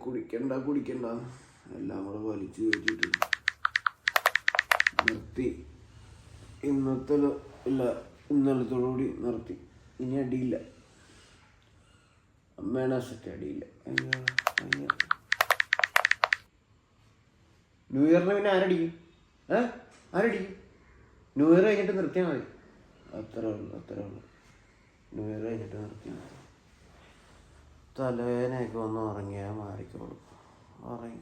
കുടിക്കണ്ട എല്ലാം കൂടെ വലിച്ചു കയറ്റിട്ട് നിർത്തി. ഇന്നലത്തോടുകൂടി നിർത്തി. ഇനി അടിയില്ല. അമ്മേണ സെറ്റ് അടിയില്ല. ന്യൂ ഇയറിന് പിന്നെ ആരടിക്കും? ആരടിക്കും? ന്യൂ ഇയർ കഴിഞ്ഞിട്ട് നിർത്തിയാൽ മതി. അത്രേ ഉള്ളൂ. ന്യൂ ഇയർ കഴിഞ്ഞിട്ട് നിർത്തിയാൽ മതി. തലവേദനയൊക്കെ ഒന്ന് ഉറങ്ങിയാൽ മാറിക്കോളും. ഉറങ്ങി